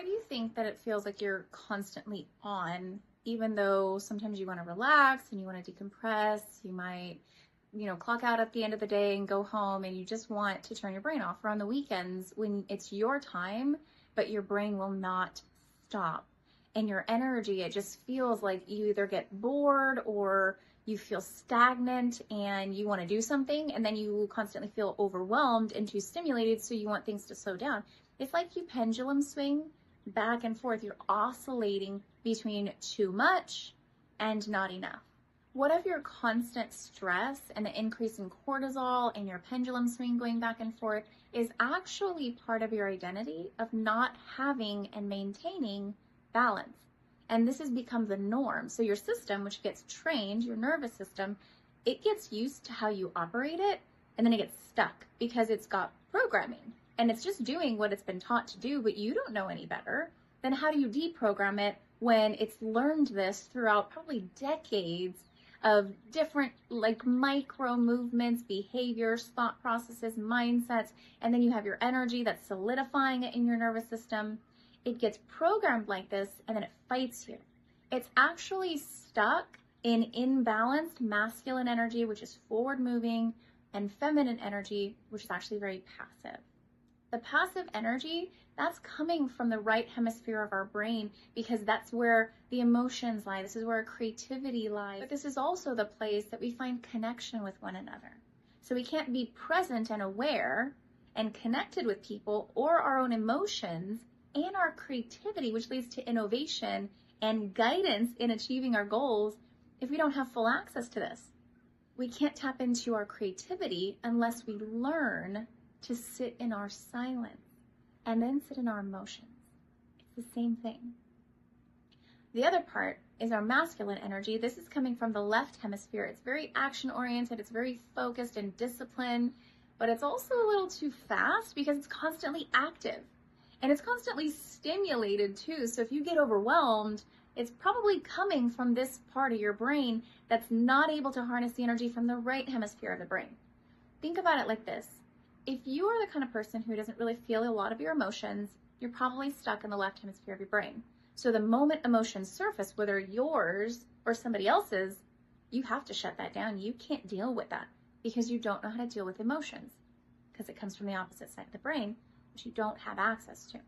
Why do you think that it feels like you're constantly on, even though sometimes you want to relax and you want to decompress? You might, clock out at the end of the day and go home and you just want to turn your brain off. Or on the weekends when it's your time, but your brain will not stop. And your energy, it just feels like you either get bored or you feel stagnant and you want to do something, and then you constantly feel overwhelmed and too stimulated, so you want things to slow down. It's like you pendulum swing back and forth. You're oscillating between too much and not enough. What if your constant stress and the increase in cortisol and your pendulum swing going back and forth is actually part of your identity of not having and maintaining balance? And this has become the norm. So your system, which gets trained, your nervous system, it gets used to how you operate it, and then it gets stuck because it's got programming and it's just doing what it's been taught to do, but you don't know any better. Then how do you deprogram it when it's learned this throughout probably decades of different micro movements, behaviors, thought processes, mindsets, and then you have your energy that's solidifying it in your nervous system. It gets programmed like this, and then it fights you. It's actually stuck in imbalanced masculine energy, which is forward moving, and feminine energy, which is actually very passive. The passive energy, that's coming from the right hemisphere of our brain because that's where the emotions lie. This is where our creativity lies. But this is also the place that we find connection with one another. So we can't be present and aware and connected with people or our own emotions and our creativity, which leads to innovation and guidance in achieving our goals, if we don't have full access to this. We can't tap into our creativity unless we learn to sit in our silence and then sit in our emotions. It's the same thing. The other part is our masculine energy. This is coming from the left hemisphere. It's very action-oriented, it's very focused and disciplined, but it's also a little too fast because it's constantly active. And it's constantly stimulated too. So if you get overwhelmed, it's probably coming from this part of your brain that's not able to harness the energy from the right hemisphere of the brain. Think about it like this. If you are the kind of person who doesn't really feel a lot of your emotions, you're probably stuck in the left hemisphere of your brain. So the moment emotions surface, whether yours or somebody else's, you have to shut that down. You can't deal with that because you don't know how to deal with emotions because it comes from the opposite side of the brain, which you don't have access to.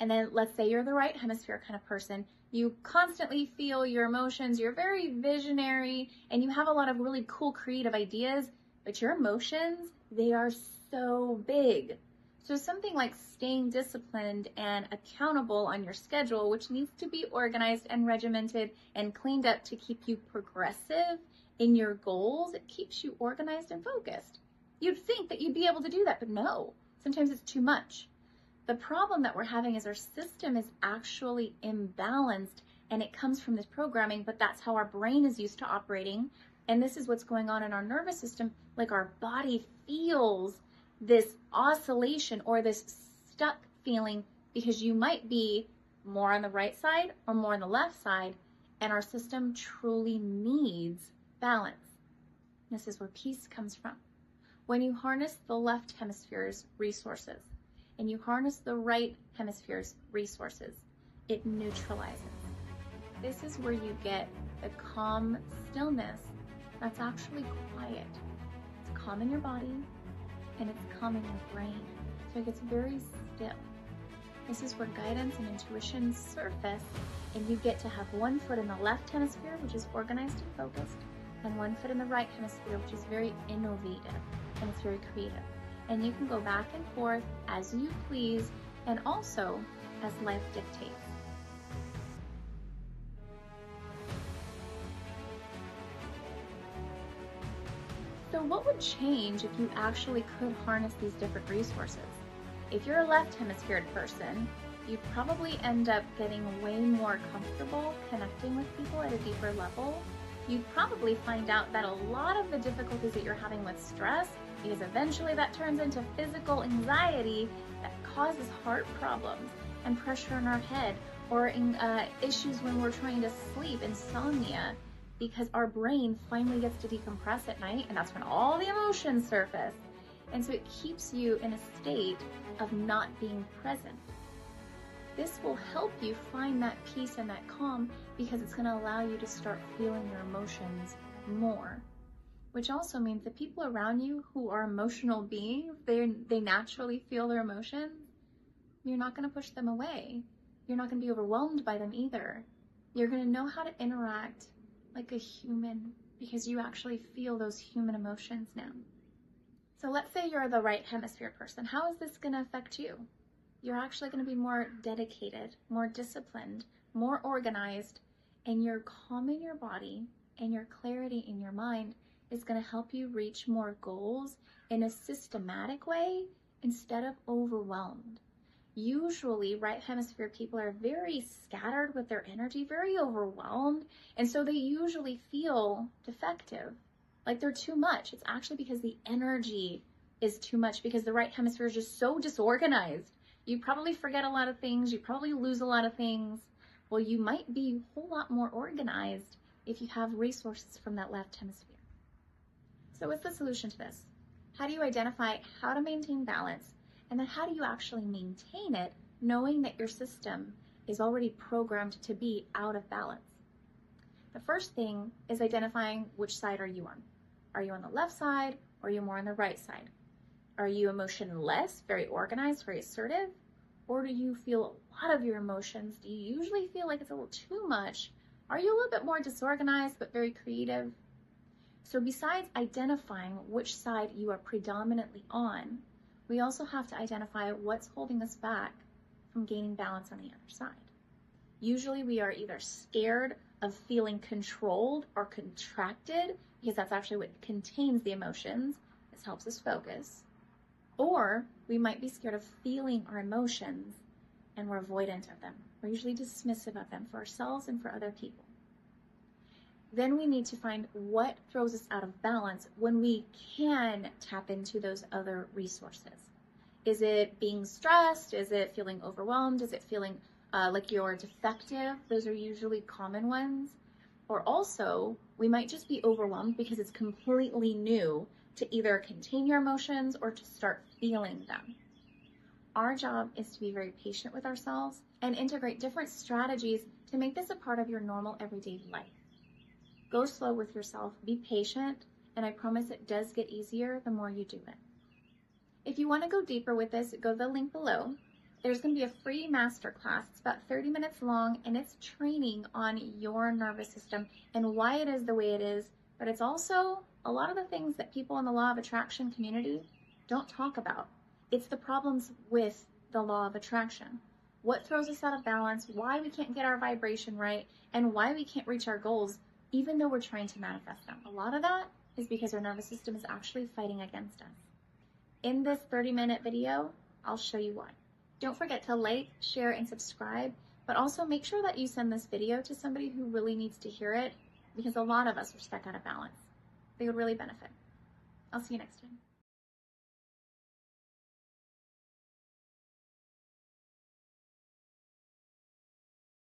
And then let's say you're the right hemisphere kind of person. You constantly feel your emotions. You're very visionary and you have a lot of really cool creative ideas, but your emotions, they are so big. So something like staying disciplined and accountable on your schedule, which needs to be organized and regimented and cleaned up to keep you progressive in your goals. It keeps you organized and focused. You'd think that you'd be able to do that, but no, sometimes it's too much. The problem that we're having is our system is actually imbalanced, and it comes from this programming, but that's how our brain is used to operating. And this is what's going on in our nervous system. Like our body feels this oscillation or this stuck feeling because you might be more on the right side or more on the left side, and our system truly needs balance. This is where peace comes from. When you harness the left hemisphere's resources and you harness the right hemisphere's resources, it neutralizes. This is where you get the calm stillness that's actually quiet. It's calm in your body and it's calm in your brain. So it gets very still. This is where guidance and intuition surface, and you get to have one foot in the left hemisphere, which is organized and focused, and one foot in the right hemisphere, which is very innovative and it's very creative. And you can go back and forth as you please and also as life dictates. So what would change if you actually could harness these different resources? If you're a left hemisphered person, you'd probably end up getting way more comfortable connecting with people at a deeper level. You'd probably find out that a lot of the difficulties that you're having with stress, because eventually that turns into physical anxiety that causes heart problems and pressure in our head, or issues when we're trying to sleep, insomnia, because our brain finally gets to decompress at night, and that's when all the emotions surface. And so it keeps you in a state of not being present. This will help you find that peace and that calm because it's going to allow you to start feeling your emotions more. Which also means the people around you who are emotional beings, they naturally feel their emotions. You're not going to push them away. You're not going to be overwhelmed by them either. You're going to know how to interact like a human because you actually feel those human emotions now. So let's say you're the right hemisphere person. How is this going to affect you? You're actually going to be more dedicated, more disciplined, more organized, and your calm in your body and your clarity in your mind is going to help you reach more goals in a systematic way instead of overwhelmed. Usually, right hemisphere people are very scattered with their energy, very overwhelmed, and so they usually feel defective, like they're too much. It's actually because the energy is too much because the right hemisphere is just so disorganized. You probably forget a lot of things, you probably lose a lot of things. Well, you might be a whole lot more organized if you have resources from that left hemisphere. So what's the solution to this? How do you identify how to maintain balance? And then how do you actually maintain it knowing that your system is already programmed to be out of balance? The first thing is identifying which side are you on. Are you on the left side or are you more on the right side? Are you emotionless, very organized, very assertive? Or do you feel a lot of your emotions? Do you usually feel like it's a little too much? Are you a little bit more disorganized but very creative? So besides identifying which side you are predominantly on, we also have to identify what's holding us back from gaining balance on the other side. Usually we are either scared of feeling controlled or contracted, because that's actually what contains the emotions. This helps us focus. Or we might be scared of feeling our emotions and we're avoidant of them. We're usually dismissive of them for ourselves and for other people. Then we need to find what throws us out of balance when we can tap into those other resources. Is it being stressed? Is it feeling overwhelmed? Is it feeling like you're defective? Those are usually common ones. Or also, we might just be overwhelmed because it's completely new to either contain your emotions or to start feeling them. Our job is to be very patient with ourselves and integrate different strategies to make this a part of your normal everyday life. Go slow with yourself, be patient, and I promise it does get easier the more you do it. If you want to go deeper with this, go to the link below. There's going to be a free masterclass. It's about 30 minutes long, and it's training on your nervous system and why it is the way it is, but it's also a lot of the things that people in the law of attraction community don't talk about. It's the problems with the law of attraction. What throws us out of balance, why we can't get our vibration right, and why we can't reach our goals even though we're trying to manifest them. A lot of that is because our nervous system is actually fighting against us. In this 30-minute video, I'll show you why. Don't forget to like, share, and subscribe, but also make sure that you send this video to somebody who really needs to hear it because a lot of us are stuck out of balance. They would really benefit. I'll see you next time.